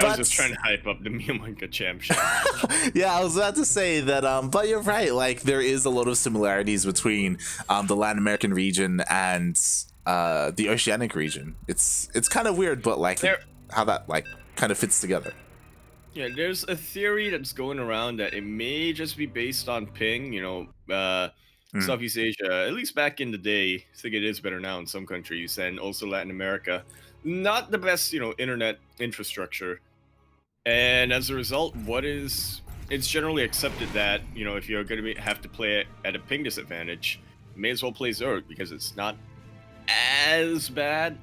I was just trying to hype up the Miyamoto championship. Yeah, I was about to say that, but you're right. Like, there is a lot of similarities between the Latin American region and the Oceanic region. It's kind of weird, but like how that like kind of fits together. Yeah, there's a theory that's going around that it may just be based on ping. Southeast Asia, at least back in the day. I think it is better now in some countries, and also Latin America. Not the best, internet infrastructure. And as a result, it's generally accepted that, if you're going to have to play it at a ping disadvantage, you may as well play Zerg because it's not as bad.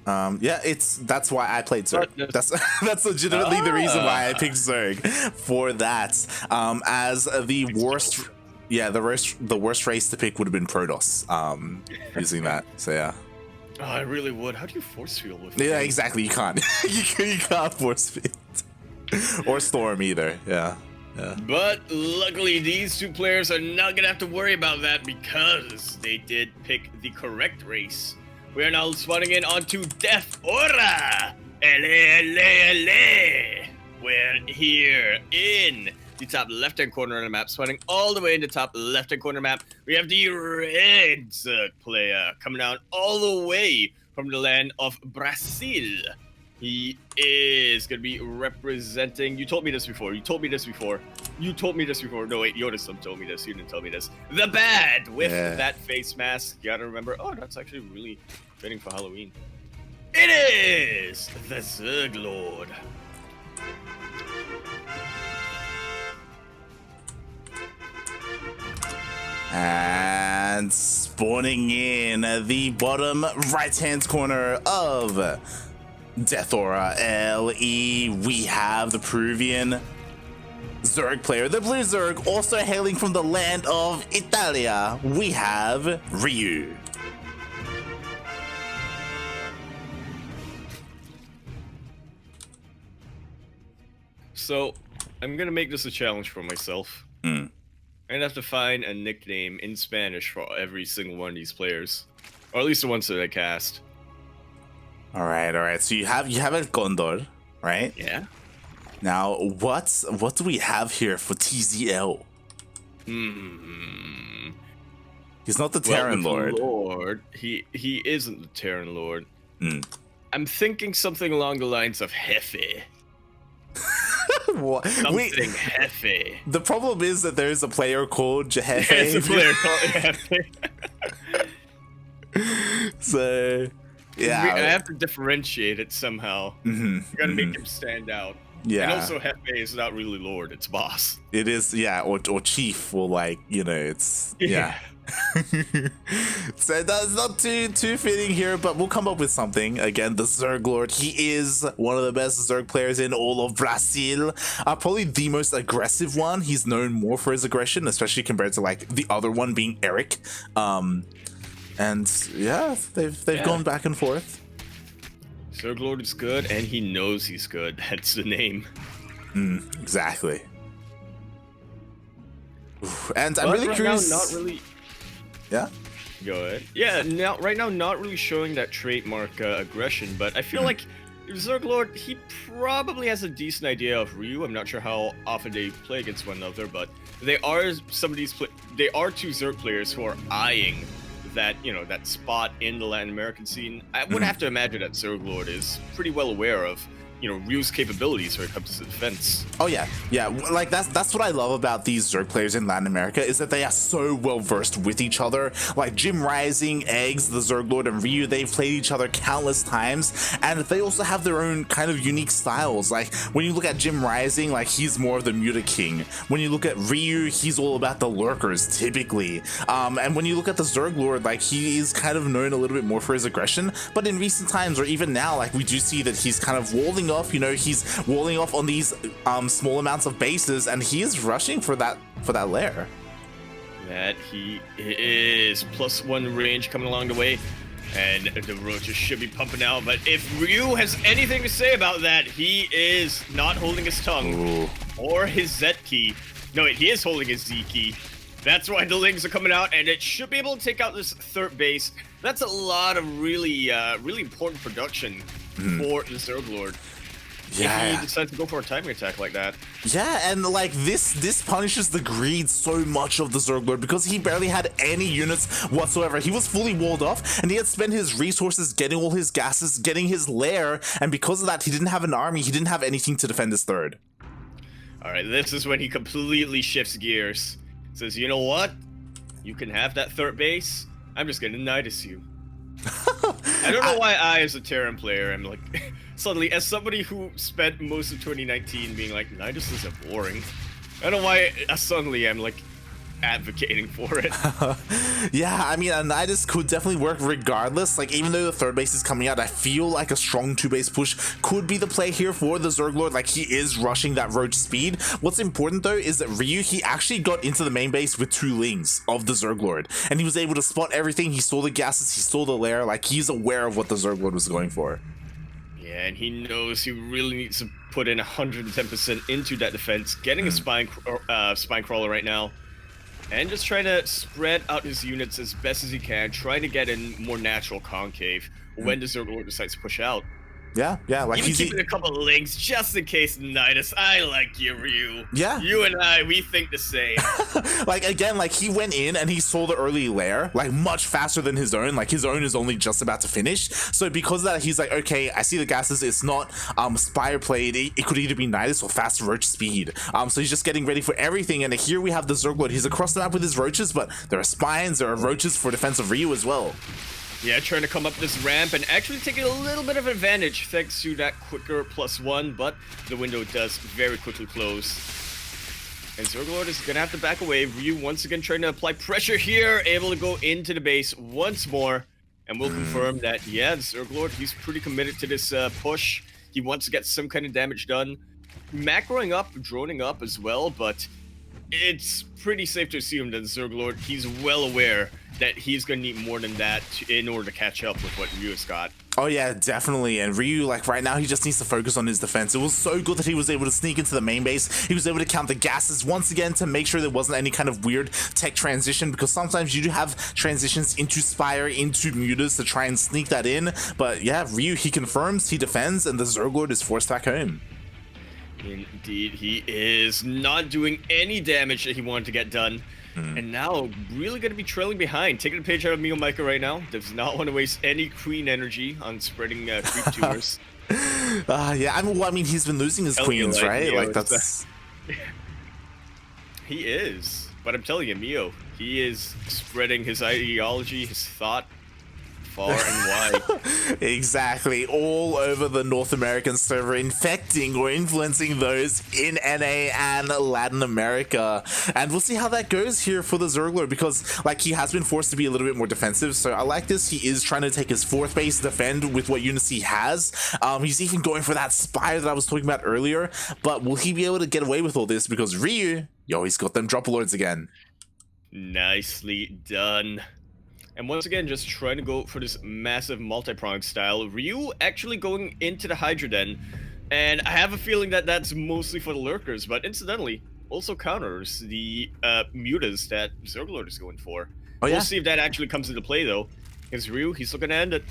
Yeah, that's why I played Zerg. That's legitimately the reason why I picked Zerg for that. As the worst, the worst race to pick would have been Protoss. Using that, so yeah. Oh, I really would. How do you force field with Yeah, exactly. You can't. you can't force field. Or Storm either. Yeah. But luckily, these two players are not gonna have to worry about that because they did pick the correct race. We are now spawning in onto Death Aura. We're here in the top left-hand corner of the map, spawning all the way in the top left-hand corner map. We have the red Zerg player coming out all the way from the land of Brazil. He is going to be representing... You told me this before. No, wait, Yoda told me this. You didn't tell me this. The Bad with that face mask. You gotta remember... Oh, that's actually really fitting for Halloween. It is the ZergLord. And spawning in the bottom right-hand corner of Death Aura LE, we have the Peruvian Zerg player, the Blue Zerg, also hailing from the land of Italia. We have Ryu. So, I'm gonna make this a challenge for myself. I'd have to find a nickname in Spanish for every single one of these players, or at least the ones that I cast. All right. So you have El Condor, right? Yeah. Now, what do we have here for TZL? He's not the Terran Lord. He isn't the Terran Lord. I'm thinking something along the lines of Jefe. Something Jefe. The problem is that there's a player called Jefe. There's a player called Jefe. So, yeah. I have to differentiate it somehow. You gotta make him stand out. Yeah. And also, Jefe is not really Lord, it's boss. It is, yeah, or chief, or like, it's, yeah. So that's not too fitting here, but we'll come up with something. Again, the ZergLord, he is one of the best Zerg players in all of Brazil. Probably the most aggressive one. He's known more for his aggression, especially compared to like the other one being Eric. And yeah, they've gone back and forth. ZergLord is good, and he knows he's good. That's the name. Exactly. And I'm but really right curious. Now, not really. Yeah. Go ahead. Yeah. Right now, not really showing that trademark aggression, but I feel like ZergLord, he probably has a decent idea of Ryu. I'm not sure how often they play against one another, but they are they are two Zerg players who are eyeing that that spot in the Latin American scene. I would have to imagine that ZergLord is pretty well aware of Ryu's capabilities when it comes to defense. Oh yeah, like that's what I love about these Zerg players in Latin America, is that they are so well versed with each other. Like Jim Rising, Eggs, the ZergLord, and Ryu, they've played each other countless times, and they also have their own kind of unique styles. Like when you look at Jim Rising, like he's more of the Muta King. When you look at Ryu, he's all about the lurkers typically. And when you look at the ZergLord, like he is kind of known a little bit more for his aggression, but in recent times, or even now, like we do see that he's kind of walling off. He's walling off on these small amounts of bases, and he is rushing for that lair. That he is. +1 range coming along the way, and the roaches should be pumping out. But if Ryu has anything to say about that, he is not holding his tongue or his Z key. No, wait, he is holding his Z key. That's why the Lings are coming out, and it should be able to take out this third base. That's a lot of really important production for the ZergLord. Yeah. If he decides to go for a timing attack like that. Yeah, and like this punishes the greed so much of the ZergLord because he barely had any units whatsoever. He was fully walled off, and he had spent his resources getting all his gases, getting his lair, and because of that, he didn't have an army. He didn't have anything to defend his third. All right, this is when he completely shifts gears. Says, you know what? You can have that third base. I'm just gonna Nidus you. I don't know why I, as a Terran player, am like, suddenly, as somebody who spent most of 2019 being like, Nidus is boring. I don't know why suddenly I'm like advocating for it. Yeah, I mean, a Nidus could definitely work regardless. Like, even though the third base is coming out, I feel like a strong 2-base push could be the play here for the ZergLord. Like, he is rushing that roach speed. What's important, though, is that Ryu, he actually got into the main base with 2 lings of the ZergLord, and he was able to spot everything. He saw the gases, he saw the lair. Like, he's aware of what the ZergLord was going for. Yeah, and he knows he really needs to put in 110% into that defense, getting a spine crawler right now. And just trying to spread out his units as best as he can, trying to get in more natural concave when the ZergLord decides to push out. Yeah, like even keeping a couple of links just in case Nidus. I like you, Ryu. Yeah. You and I, we think the same. Like, again, like, he went in and he saw the early lair, like, much faster than his own. Like, his own is only just about to finish. So because of that, he's like, okay, I see the gases. It's not Spire played. It could either be Nidus or fast roach speed. So he's just getting ready for everything. And here we have the ZergLord. He's across the map with his roaches, but there are spines, there are roaches for defense of Ryu as well. Yeah, trying to come up this ramp and actually taking a little bit of advantage thanks to that quicker +1, but the window does very quickly close. And ZergLord is going to have to back away. Ryu once again trying to apply pressure here, able to go into the base once more. And we'll confirm that, yeah, ZergLord, he's pretty committed to this push. He wants to get some kind of damage done. Macroing up, droning up as well, but it's pretty safe to assume that ZergLord, he's well aware that he's going to need more than that in order to catch up with what Ryu has got. Oh yeah, definitely. And Ryu, like, right now, he just needs to focus on his defense. It was so good that he was able to sneak into the main base. He was able to count the gases once again to make sure there wasn't any kind of weird tech transition, because sometimes you do have transitions into Spire, into Mutas to try and sneak that in. But yeah, Ryu, he confirms, he defends, and the ZergLord is forced back home. Indeed, he is not doing any damage that he wanted to get done. And now, really going to be trailing behind. Taking a page out of Mio Micah right now. Does not want to waste any queen energy on spreading creep tumors. Yeah, I mean, he's been losing his queens, right? Like, that's... He is. But I'm telling you, Mio, he is spreading his ideology, his thought, far and wide. Exactly, all over the North American server, infecting or influencing those in NA and Latin America. And we'll see how that goes here for the ZergLord, because like, he has been forced to be a little bit more defensive. So I like this. He is trying to take his 4th base, defend with what units he has. He's even going for that Spire that I was talking about earlier. But will he be able to get away with all this? Because Ryu, yo, he's got them Dropper-Lords again. Nicely done. And once again, just trying to go for this massive multi-pronged style. Ryu actually going into the Hydra Den. And I have a feeling that that's mostly for the lurkers, but incidentally, also counters the mutas that ZergLord is going for. Oh, yeah? We'll see if that actually comes into play, though. Because Ryu, he's looking to end it.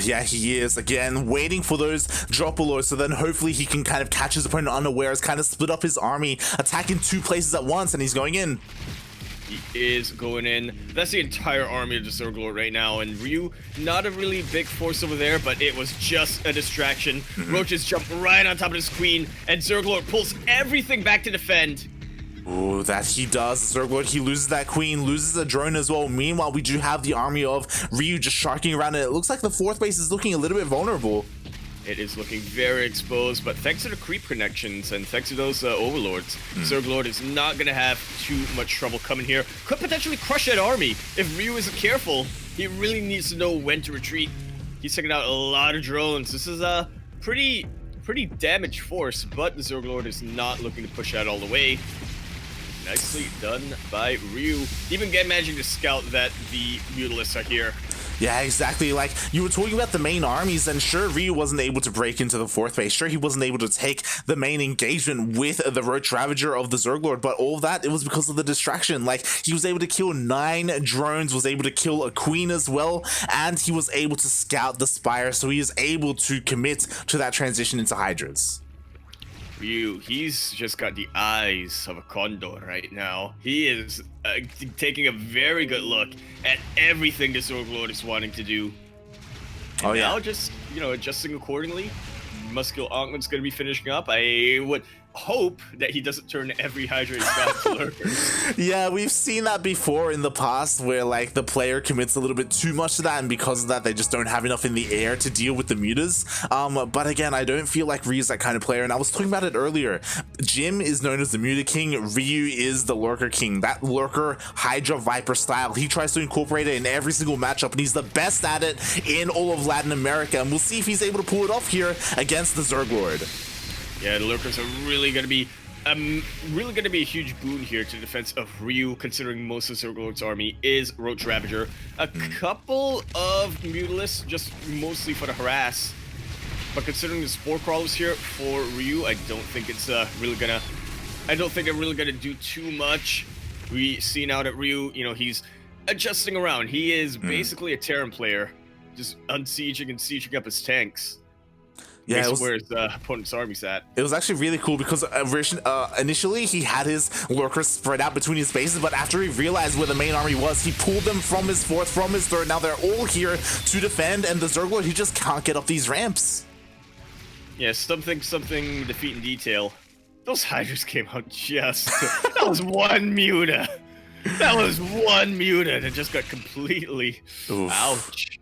Yeah, he is, again, waiting for those Dropper-Lords, so then hopefully he can kind of catch his opponent unawares, kind of split up his army, attack in 2 places at once, and he's going in. He is going in. That's the entire army of the ZergLord right now, and Ryu, not a really big force over there, but it was just a distraction. Roaches jump right on top of his queen, and ZergLord pulls everything back to defend. Oh, that he does. ZergLord, he loses that queen, loses a drone as well. Meanwhile, we do have the army of Ryu just sharking around, and it looks like the 4th base is looking a little bit vulnerable. It is looking very exposed, but thanks to the creep connections and thanks to those overlords, ZergLord is not going to have too much trouble coming here. Could potentially crush that army if Ryu isn't careful. He really needs to know when to retreat. He's taking out a lot of drones. This is a pretty damaged force, but the ZergLord is not looking to push out all the way. Nicely done by Ryu. Even managing to scout that the Mutalisks are here. Yeah, exactly. Like, you were talking about the main armies, and sure, Ryu wasn't able to break into the 4th base. Sure, he wasn't able to take the main engagement with the Roach Ravager of the ZergLord, but all of that, it was because of the distraction. Like, he was able to kill 9 drones, was able to kill a queen as well, and he was able to scout the Spire, so he is able to commit to that transition into Hydras. Ryu, he's just got the eyes of a condor right now. He is taking a very good look at everything the ZergLord is wanting to do. And now just, adjusting accordingly. Muscular Ankman's going to be finishing up. I would hope that he doesn't turn every Hydra he's got to lurkers. Yeah, we've seen that before in the past where like the player commits a little bit too much to that, and because of that they just don't have enough in the air to deal with the mutas. But again, I don't feel like Ryu's that kind of player, and I was talking about it earlier. Jim is known as the Muta King, Ryu is the Lurker King. That Lurker Hydra Viper style, he tries to incorporate it in every single matchup, and he's the best at it in all of Latin America, and we'll see if he's able to pull it off here against the ZergLord. Yeah, the lurkers are really going to be a huge boon here to the defense of Ryu, considering most of ZergLord's army is Roach Ravager. A couple of Mutalisks, just mostly for the harass. But considering the Spore Crawlers here for Ryu, I don't think it's really gonna do too much. We see now that Ryu, he's adjusting around. He is basically a Terran player, just unsieging and sieging up his tanks. Yeah, where his opponent's army's at. It was actually really cool because initially he had his lurkers spread out between his bases, but after he realized where the main army was, he pulled them from his 4th, from his 3rd. Now they're all here to defend, and the ZergLord, he just can't get up these ramps. Yeah, something defeat in detail. Those Hydras came out just... that was one Muta. That was one Muta that just got completely... Oof. Ouch.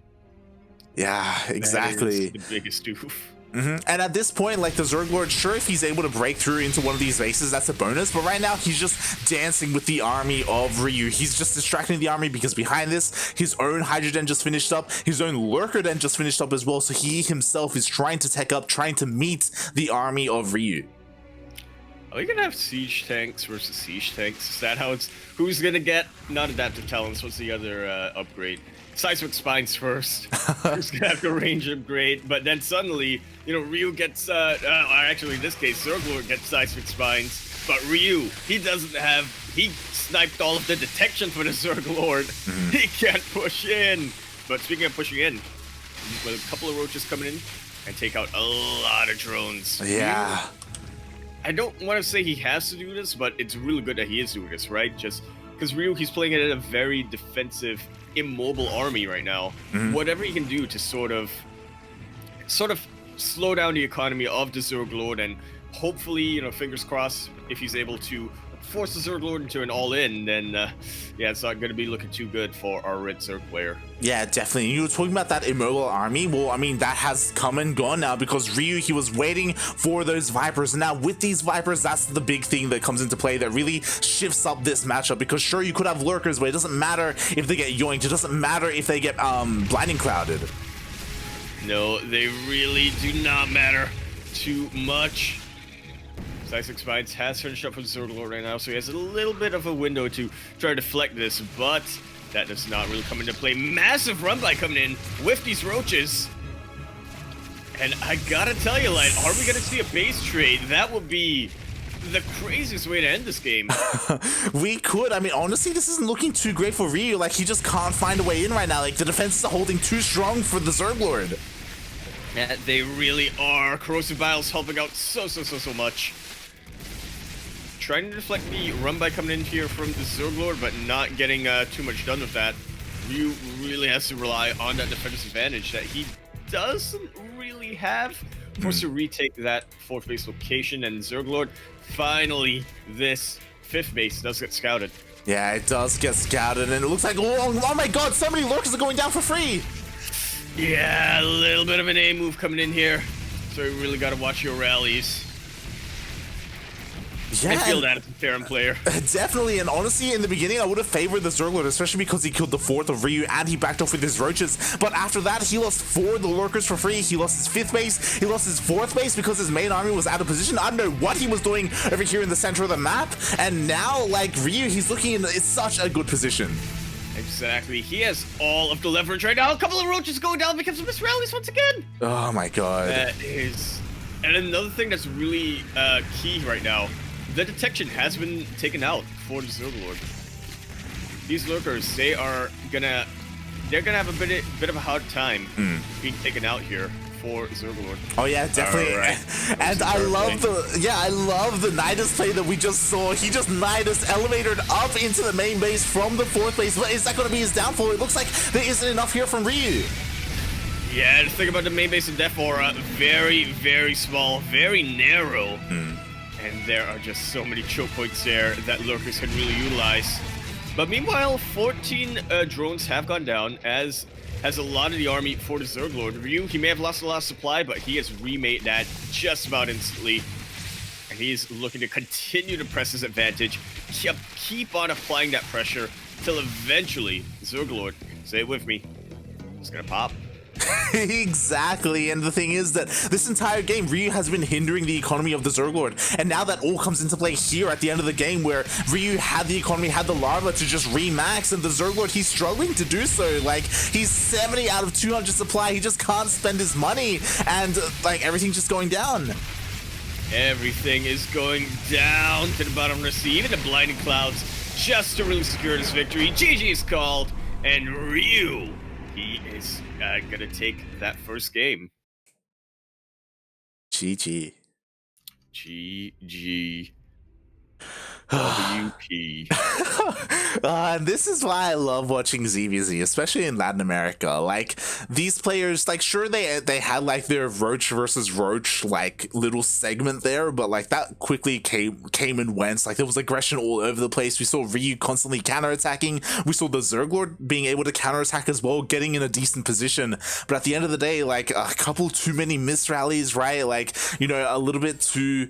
Yeah, exactly. That is the biggest oof. And at this point, like the ZergLord, sure, if he's able to break through into one of these bases, that's a bonus. But right now, he's just dancing with the army of Ryu. He's just distracting the army because behind this, his own Hydra Den just finished up. His own Lurker Den just finished up as well. So he himself is trying to tech up, trying to meet the army of Ryu. Are we gonna have siege tanks versus siege tanks? Is that how it's... Who's gonna get... Not adaptive talents, what's the other upgrade? Seismic Spines first. Who's gonna have to range upgrade, but then suddenly, Ryu gets, actually in this case, ZergLord gets Seismic Spines, but Ryu, he doesn't have... He sniped all of the detection for the ZergLord. He can't push in. But speaking of pushing in, with a couple of roaches coming in and take out a lot of drones. Yeah. Ryu, I don't want to say he has to do this, but it's really good that he is doing this, right? Just because Ryu, he's playing it in a very defensive, immobile army right now. Whatever he can do to sort of slow down the economy of the ZergLord, and hopefully, fingers crossed, if he's able to force the ZergLord into an all-in, then yeah, it's not going to be looking too good for our red Zerg player. Yeah, definitely. You were talking about that immobile army. Well, I mean, that has come and gone now because Ryu, he was waiting for those Vipers. And now with these Vipers, that's the big thing that comes into play that really shifts up this matchup. Because sure, you could have Lurkers, but it doesn't matter if they get yoinked. It doesn't matter if they get blinding crowded. No, they really do not matter too much. Seismic Spines has finished up with ZergLord right now, so he has a little bit of a window to try to deflect this, but that does not really come into play. Massive run by coming in with these roaches. And I gotta tell you, Light, are we gonna see a base trade? That would be the craziest way to end this game. We could. I mean, honestly, this isn't looking too great for Ryu. Like, he just can't find a way in right now. Like, the defenses are holding too strong for the ZergLord. Yeah, they really are. Corrosive Vials helping out so much. Trying to deflect the run by coming in here from the ZergLord, but not getting too much done with that. Ryu really has to rely on that defensive advantage that he doesn't really have. Forced to retake that 4th base location, and ZergLord, finally, this 5th base does get scouted. Yeah, it does get scouted, and it looks like, oh my god, so many Lurkers are going down for free! Yeah, a little bit of an A move coming in here, so you really got to watch your rallies. Yeah, I feel that as a Terran player. Definitely, and honestly, in the beginning, I would have favored the ZergLord, especially because he killed the 4th of Ryu and he backed off with his roaches. But after that, he lost 4 of the Lurkers for free. He lost his 5th base. He lost his 4th base because his main army was out of position. I don't know what he was doing over here in the center of the map. And now, like, Ryu, he's looking in such a good position. Exactly. He has all of the leverage right now. A couple of roaches going down because of Miss Rallies once again. Oh my god. That is... And another thing that's really key right now, the detection has been taken out for the ZergLord. These lurkers, they're gonna have a bit of a hard time being taken out here for ZergLord. Oh yeah, definitely. Right. And I love the Nidus play that we just saw. He just Nidus elevatored up into the main base from the 4th base. But is that going to be his downfall? It looks like there isn't enough here from Ryu. Yeah, the thing about the main base of Death Aura, very, very small, very narrow. And there are just so many choke points there that lurkers can really utilize. But meanwhile, 14 drones have gone down, as has a lot of the army for the ZergLord. Ryu, he may have lost a lot of supply, but he has remade that just about instantly. And he's looking to continue to press his advantage, keep on applying that pressure, till eventually, ZergLord, say it with me, it's gonna pop. Exactly, and the thing is that this entire game, Ryu has been hindering the economy of the ZergLord, and now that all comes into play here at the end of the game, where Ryu had the economy, had the larva to just remax, and the ZergLord, he's struggling to do so. Like, he's 70 out of 200 supply, he just can't spend his money, and like, everything's just going down. Everything is going down to the bottom of the sea, even the blinding clouds, just to really secure this victory. GG is called, and Ryu, he is gonna take that first game. GG. GG. WP. And this is why I love watching ZvZ, especially in Latin America. Like, these players, like, sure, they had like their Roach versus Roach like little segment there, but like that quickly came and went. Like, there was aggression all over the place. We saw Ryu constantly counterattacking. We saw the ZergLord being able to counterattack as well, getting in a decent position. But at the end of the day, like, a couple too many miss rallies, right? Like, you know, a little bit too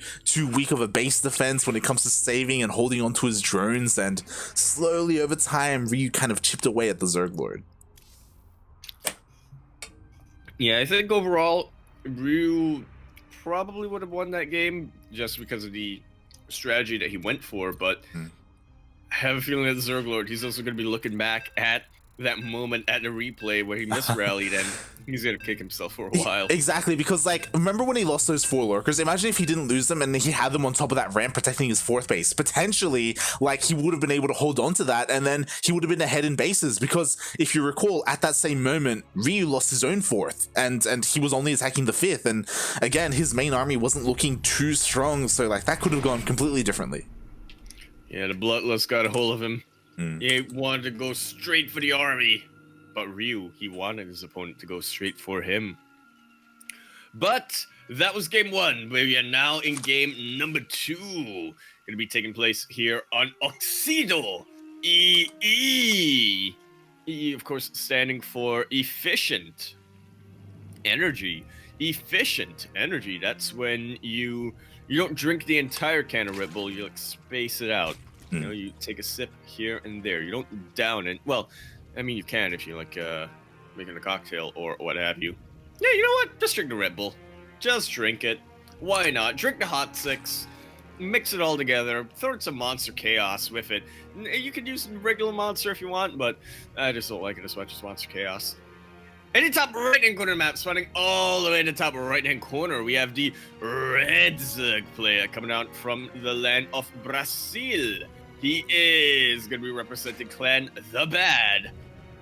weak of a base defense when it comes to saving and holding onto his drones, and slowly over time Ryu kind of chipped away at the ZergLord. Yeah, I think overall Ryu probably would have won that game just because of the strategy that he went for, but I have a feeling that the ZergLord, he's also going to be looking back at that moment at the replay where he misrallied and he's gonna kick himself for a while. Exactly, because like, remember when he lost those 4 lurkers? Imagine if he didn't lose them and he had them on top of that ramp protecting his 4th base. Potentially, like, he would have been able to hold on to that, and then he would have been ahead in bases, because if you recall, at that same moment, Ryu lost his own 4th, and he was only attacking the 5th, and again, his main army wasn't looking too strong, so like, that could have gone completely differently. Yeah, the Bloodlust got a hold of him. He wanted to go straight for the army, but Ryu, he wanted his opponent to go straight for him. But that was game 1. We are now in game number 2. Going to be taking place here on Oxido EE. EE, of course, standing for efficient energy. Efficient energy. That's when you don't drink the entire can of Red Bull. You like space it out. You know, you take a sip here and there. You don't down it. Well, I mean, you can if you like making a cocktail or what have you. Yeah, you know what? Just drink the Red Bull. Just drink it. Why not? Drink the Hot 6. Mix it all together. Throw in some Monster Chaos with it. You can use some regular Monster if you want, but I just don't like it as much as Monster Chaos. In the top right-hand corner of the map, spawning all the way in the top right-hand corner, we have the Red Zerg player coming out from the land of Brazil. He is going to be representing Clan The Bad.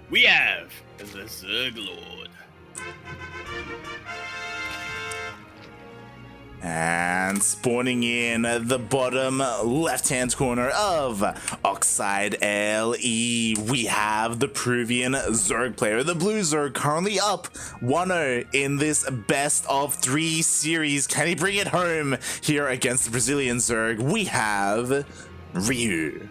We have the ZergLord. And spawning in the bottom left-hand corner of Oxide LE, we have the Peruvian Zerg player. The Blue Zerg currently up 1-0 in this best of 3 series. Can he bring it home here against the Brazilian Zerg? We have Ryu.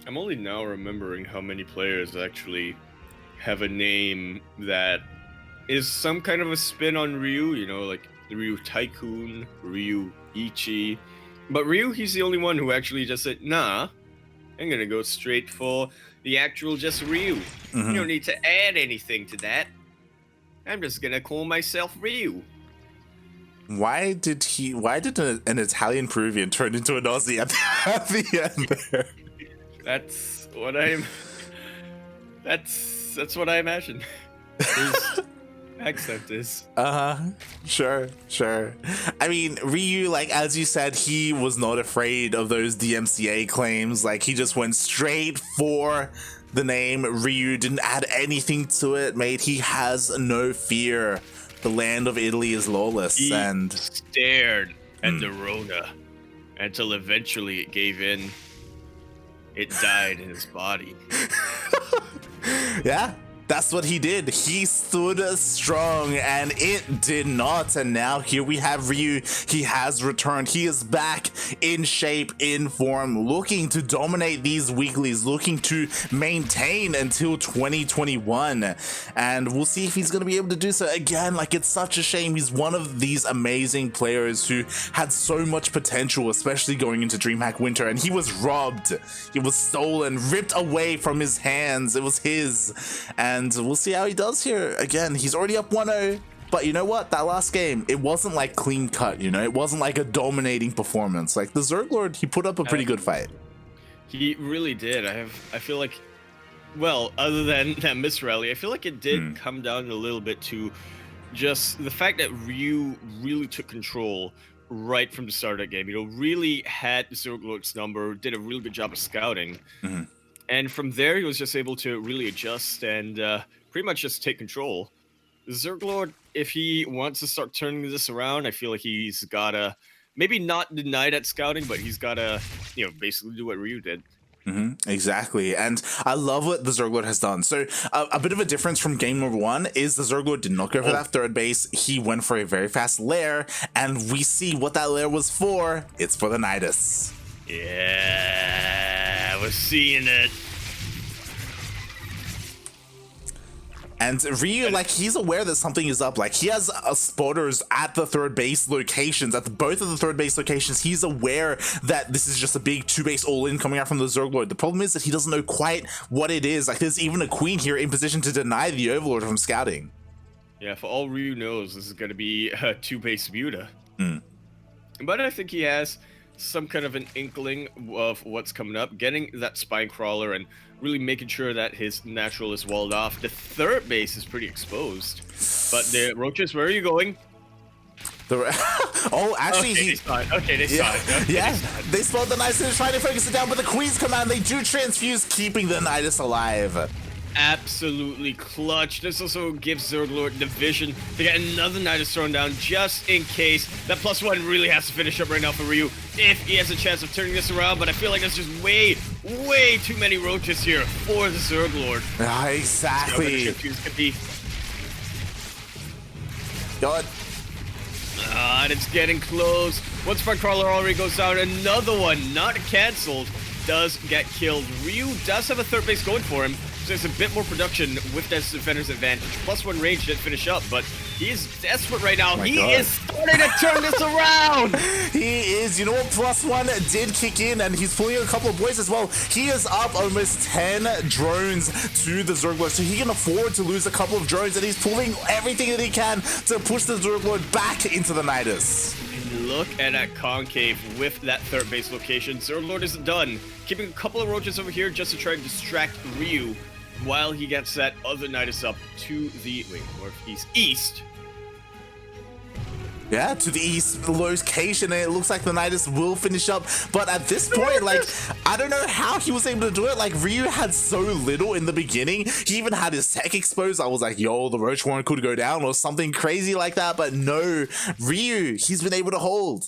I'm only now remembering how many players actually have a name that is some kind of a spin on Ryu, you know, like Ryu Tycoon, Ryu Ichi. But Ryu, he's the only one who actually just said, nah, I'm gonna go straight for the actual just Ryu. You don't need to add anything to that. I'm just gonna call myself Ryu. Why did an Italian Peruvian turn into an Aussie at the end there? That's what that's what I imagine his accent is. Sure. I mean, Ryu, like, as you said, he was not afraid of those DMCA claims. Like, he just went straight for the name. Ryu didn't add anything to it, mate. He has no fear. The land of Italy is lawless. He and stared at the Rona until eventually it gave in. It died in his body. Yeah, that's what he did. He stood strong and it did not. And now here we have Ryu. He has returned. He is back in shape, in form, looking to dominate these weeklies, looking to maintain until 2021. And we'll see if he's going to be able to do so again. Like, it's such a shame. He's one of these amazing players who had so much potential, especially going into DreamHack Winter, and he was robbed. He was stolen, ripped away from his hands. It was his. And we'll see how he does here. Again, he's already up 1-0. But you know what? That last game, it wasn't like clean cut, you know? It wasn't like a dominating performance. Like, the ZergLord, he put up a pretty good fight. He really did. I feel like, well, other than that miss rally, I feel like it did come down a little bit to just the fact that Ryu really took control right from the start of that game. You know, really had the ZergLord's number, did a really good job of scouting. And from there, he was just able to really adjust and pretty much just take control. The ZergLord, if he wants to start turning this around, I feel like he's got to maybe not deny that scouting, but he's got to, you know, basically do what Ryu did. Exactly. And I love what the ZergLord has done. So a bit of a difference from game number 1 is the ZergLord did not go for that third base. He went for a very fast lair, and we see what that lair was for. It's for the Nidus. Yeah, I was seeing it. And Ryu, like, he's aware that something is up. Like, he has spotters at the third base locations, at both of the third base locations. He's aware that this is just a big 2-base all-in coming out from the ZergLord. The problem is that he doesn't know quite what it is. Like, there's even a queen here in position to deny the Overlord from scouting. Yeah, for all Ryu knows, this is going to be a 2-base Muta. But I think he has some kind of an inkling of what's coming up, getting that spine crawler and really making sure that his natural is walled off. The third base is pretty exposed, but the roaches, where are you going? Oh, actually, okay, they saw it. Okay, they saw it. Okay, yeah, they spot the Nidus and trying to focus it down, but the queens come out and they do transfuse, keeping the Nidus alive. Absolutely clutch. This also gives ZergLord the vision to get another Nidus thrown down just in case. That +1 really has to finish up right now for Ryu if he has a chance of turning this around, but I feel like there's just way too many roaches here for the ZergLord. Exactly. God. And it's getting close. One Spine Crawler already goes down. Another one, not cancelled, does get killed. Ryu does have a third base going for him. So there's a bit more production with that defender's advantage. +1 range didn't finish up, but he is desperate right now. He is starting to turn this around. He is. You know what? +1 did kick in, and he's pulling a couple of boys as well. He is up almost 10 drones to the ZergLord, so he can afford to lose a couple of drones, and he's pulling everything that he can to push the ZergLord back into the Nidus. Look at that concave with that third base location. ZergLord isn't done. Keeping a couple of roaches over here just to try to distract Ryu while he gets that other Nidus up to the east. Yeah, to the east location, and it looks like the Nidus will finish up. But at this point, like, I don't know how he was able to do it. Like, Ryu had so little in the beginning. He even had his tech exposed. I was like, yo, the Roach Warren could go down or something crazy like that. But no, Ryu, he's been able to hold.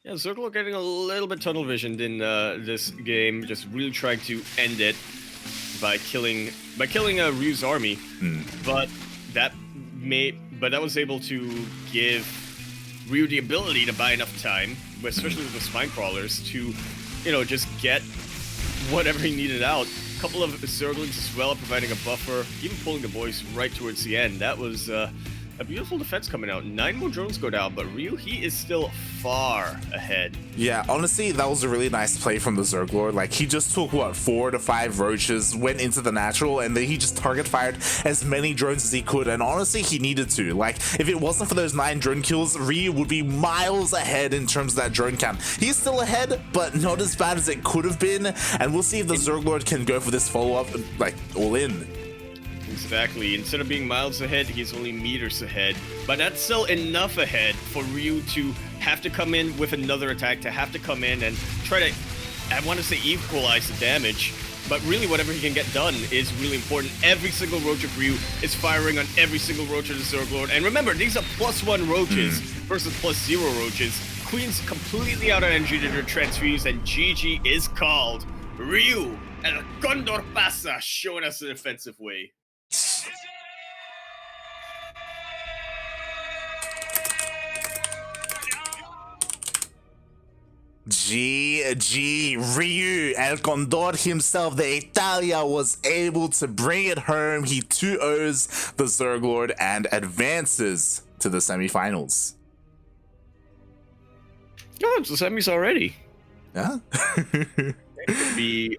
Yeah, ZergLord getting a little bit tunnel visioned in this game, just really trying to end it by killing Ryu's army. But that was able to give Ryu the ability to buy enough time, especially with the spine crawlers, to, you know, just get whatever he needed out. A couple of ZergLings as well, providing a buffer, even pulling the boys right towards the end. That was A beautiful defense coming out. 9 more drones go down, but Ryu, he is still far ahead. Yeah, honestly, that was a really nice play from the ZergLord. Like, he just took, what, 4 to 5 roaches, went into the natural, and then he just target fired as many drones as he could. And honestly, he needed to. Like, if it wasn't for those 9 drone kills, Ryu would be miles ahead in terms of that drone count. He's still ahead, but not as bad as it could have been. And we'll see if the ZergLord can go for this follow-up, like, all in. Exactly. Instead of being miles ahead, he's only meters ahead. But that's still enough ahead for Ryu to have to come in with another attack, to have to come in and try to, I want to say, equalize the damage. But really, whatever he can get done is really important. Every single roach of Ryu is firing on every single roach of the ZergLord. And remember, these are +1 roaches versus +0 roaches. Queen's completely out of energy to transfuse, and GG is called. Ryu, El Condor Pasa, showing us the defensive way. GG, Ryu, El Condor himself, the Italia, was able to bring it home. He 2-0s the ZergLord and advances to the semifinals. Oh, it's the semis already. Yeah. Be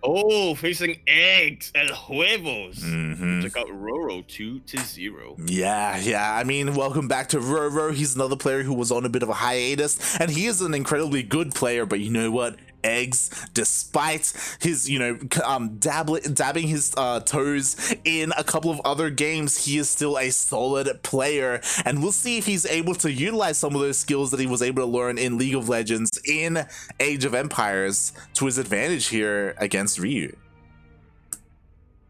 facing eggs El Huevos. Took out Roro 2-0. Yeah. I mean, welcome back to Roro. He's another player who was on a bit of a hiatus, and he is an incredibly good player. But you know what? Eggs, despite his, dabbing his toes in a couple of other games, he is still a solid player, and we'll see if he's able to utilize some of those skills that he was able to learn in League of Legends in Age of Empires to his advantage here against Ryu.